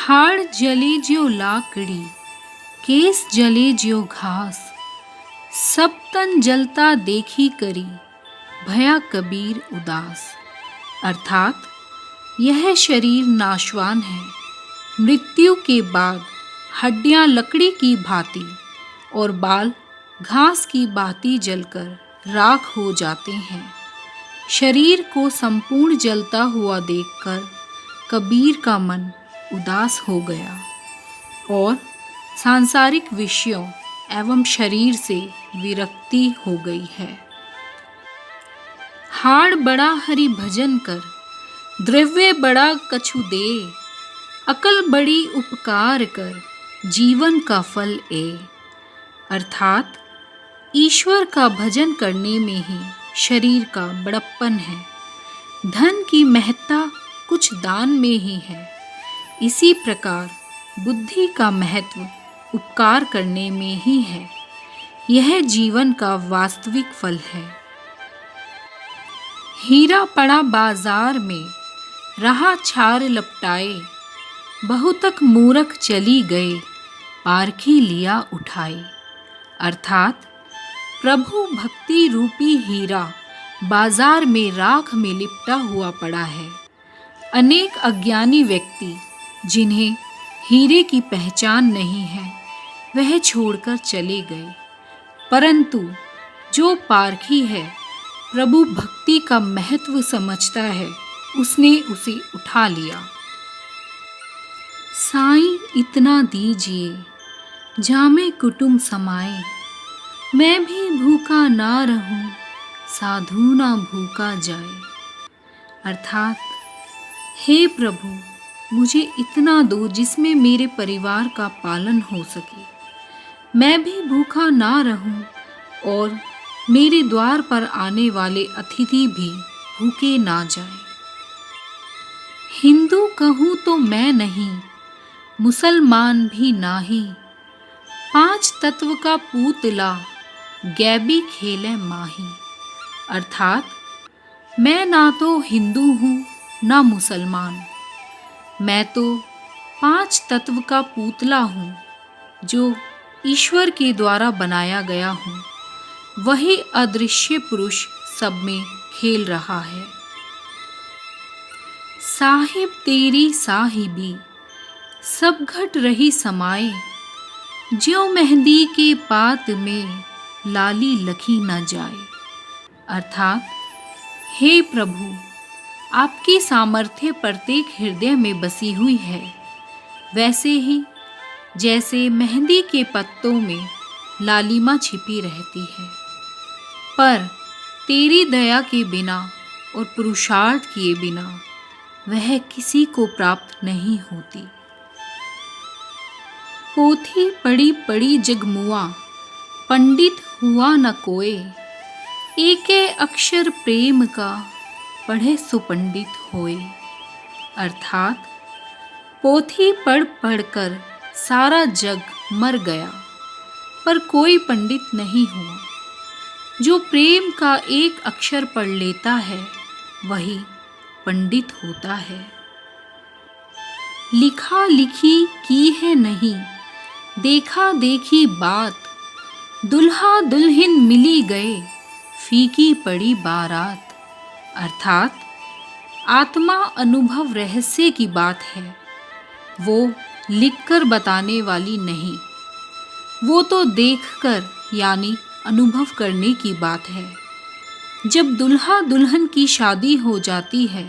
हाड़ जले ज्यो लाकड़ी, केस जले ज्यो घास, सब तन जलता देखी करी, भया कबीर उदास। अर्थात यह शरीर नाशवान है। मृत्यु के बाद हड्डियां लकड़ी की भांति और बाल घास की भांति जलकर राख हो जाते हैं। शरीर को संपूर्ण जलता हुआ देखकर कबीर का मन उदास हो गया और सांसारिक विषयों एवं शरीर से विरक्ति हो गई है। हाड़ बड़ा हरि भजन कर, द्रव्य बड़ा कछु दे, अकल बड़ी उपकार कर, जीवन का फल ए। अर्थात ईश्वर का भजन करने में ही शरीर का बड़प्पन है। धन की महत्ता कुछ दान में ही है। इसी प्रकार बुद्धि का महत्व उपकार करने में ही है। यह जीवन का वास्तविक फल है। हीरा पड़ा बाजार में, रहा छार लपटाए, बहुतक मूरख चली गए, पारखी लिया उठाए। अर्थात प्रभु भक्ति रूपी हीरा बाजार में राख में लिपटा हुआ पड़ा है। अनेक अज्ञानी व्यक्ति जिन्हें हीरे की पहचान नहीं है वह छोड़कर चले गए, परंतु जो पारखी है, प्रभु भक्ति का महत्व समझता है, उसने उसे उठा लिया। साईं इतना दीजिए जामे कुटुंब समाए, मैं भी भूखा ना रहूं, साधु ना भूखा जाए। अर्थात हे प्रभु, मुझे इतना दो जिसमें मेरे परिवार का पालन हो सके, मैं भी भूखा ना रहूं और मेरे द्वार पर आने वाले अतिथि भी भूखे ना जाए। हिंदू कहूँ तो मैं नहीं, मुसलमान भी नाही, 5 तत्व का पूतला, गैबी खेले माही। अर्थात मैं ना तो हिंदू हूँ ना मुसलमान, मैं तो 5 तत्व का पुतला हूँ जो ईश्वर के द्वारा बनाया गया हूँ। वही अदृश्य पुरुष सब में खेल रहा है। साहिब तेरी साहिबी, सब घट रही समाए, ज्यों मेहंदी के पात में लाली लखी न जाए। अर्थात हे प्रभु, आपकी सामर्थ्य प्रत्येक हृदय में बसी हुई है, वैसे ही जैसे मेहंदी के पत्तों में लालिमा छिपी रहती है, पर तेरी दया के बिना और पुरुषार्थ किए बिना वह किसी को प्राप्त नहीं होती। पोथी पड़ी पड़ी जगमुआ, पंडित हुआ न कोय, एके अक्षर प्रेम का, पढ़े सुपंडित होए। अर्थात पोथी पढ़ पढ़कर सारा जग मर गया, पर कोई पंडित नहीं हुआ। जो प्रेम का एक अक्षर पढ़ लेता है वही पंडित होता है। लिखा लिखी की है नहीं, देखा देखी बात, दुल्हा दुल्हन मिली गए, फीकी पड़ी बारात। अर्थात आत्मा अनुभव रहस्य की बात है, वो लिखकर बताने वाली नहीं, वो तो देखकर यानी अनुभव करने की बात है। जब दुल्हा दुल्हन की शादी हो जाती है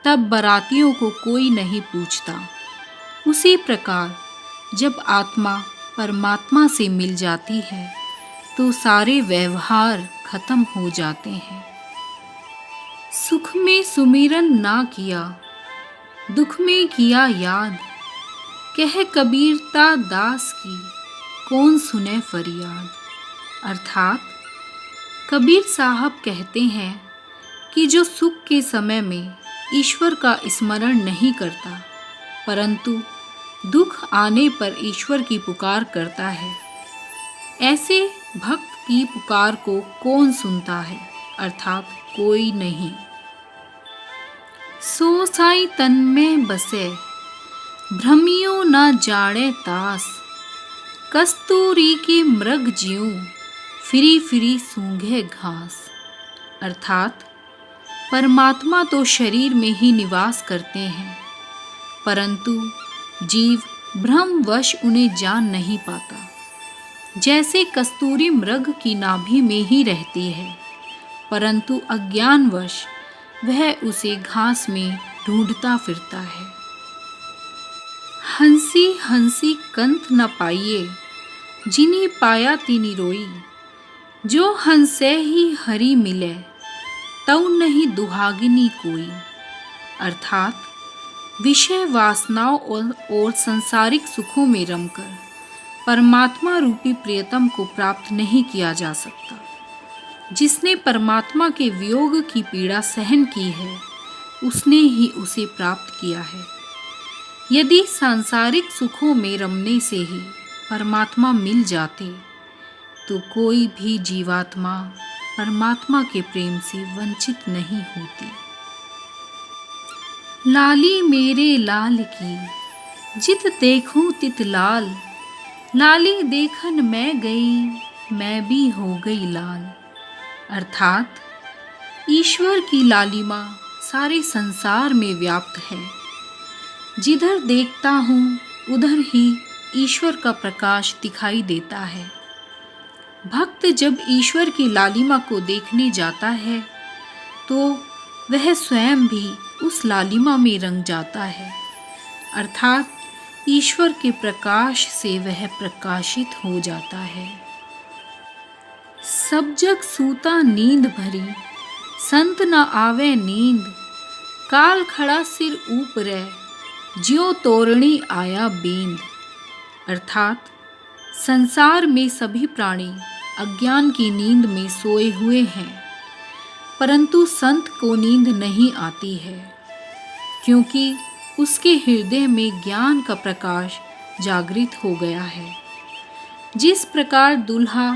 तब बारातियों को कोई नहीं पूछता। उसी प्रकार जब आत्मा परमात्मा से मिल जाती है तो सारे व्यवहार खत्म हो जाते हैं। सुख में सुमिरन ना किया, दुख में किया याद, कह कबीरता दास की, कौन सुने फरियाद। अर्थात कबीर साहब कहते हैं कि जो सुख के समय में ईश्वर का स्मरण नहीं करता, परंतु दुख आने पर ईश्वर की पुकार करता है, ऐसे भक्त की पुकार को कौन सुनता है। अर्थात कोई नहीं। सो साई तन में बसे, भ्रमियो न जाने तास, कस्तूरी की मृग ज्यों फिरी फिरी सूंघे घास। अर्थात परमात्मा तो शरीर में ही निवास करते हैं, परंतु जीव भ्रमवश उन्हें जान नहीं पाता। जैसे कस्तूरी मृग की नाभि में ही रहती है, परंतु अज्ञानवश वह उसे घास में ढूंढता फिरता है। हंसी हंसी कंत न पाइए, जिन्हीं पाया तिनि रोई। जो हंसे ही हरि मिले, तऊ नहीं दुहागिनी कोई। अर्थात विषय वासनाओं और सांसारिक सुखों में रमकर परमात्मा रूपी प्रियतम को प्राप्त नहीं किया जा सकता। जिसने परमात्मा के वियोग की पीड़ा सहन की है, उसने ही उसे प्राप्त किया है। यदि सांसारिक सुखों में रमने से ही परमात्मा मिल जाते, तो कोई भी जीवात्मा परमात्मा के प्रेम से वंचित नहीं होती। लाली मेरे लाल की, जित देखूं तित लाल। लाली देखन मैं गई, मैं भी हो गई लाल। अर्थात ईश्वर की लालिमा सारे संसार में व्याप्त है। जिधर देखता हूँ उधर ही ईश्वर का प्रकाश दिखाई देता है। भक्त जब ईश्वर की लालिमा को देखने जाता है, तो वह स्वयं भी उस लालिमा में रंग जाता है। अर्थात ईश्वर के प्रकाश से वह प्रकाशित हो जाता है। सब जग सूता नींद भरी, संत न आवे नींद। काल खड़ा सिर ऊपरे, ज्यों तोरणी आया बींद। अर्थात संसार में सभी प्राणी अज्ञान की नींद में सोए हुए हैं, परंतु संत को नींद नहीं आती है, क्योंकि उसके हृदय में ज्ञान का प्रकाश जागृत हो गया है। जिस प्रकार दूल्हा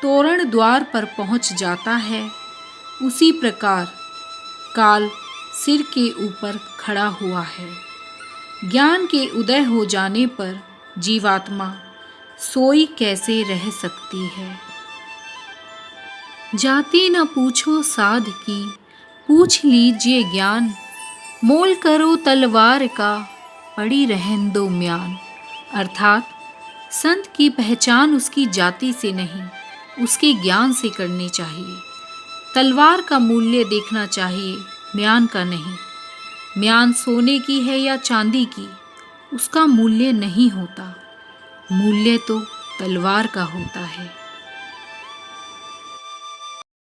तोरण द्वार पर पहुंच जाता है, उसी प्रकार काल सिर के ऊपर खड़ा हुआ है। ज्ञान के उदय हो जाने पर जीवात्मा सोई कैसे रह सकती है। जाति न पूछो साध की, पूछ लीजिए ज्ञान। मोल करो तलवार का, पड़ी रहन दो म्यान। अर्थात संत की पहचान उसकी जाति से नहीं, उसके ज्ञान से करनी चाहिए। तलवार का मूल्य देखना चाहिए, म्यान का नहीं। म्यान सोने की है या चांदी की, उसका मूल्य नहीं होता। मूल्य तो तलवार का होता है।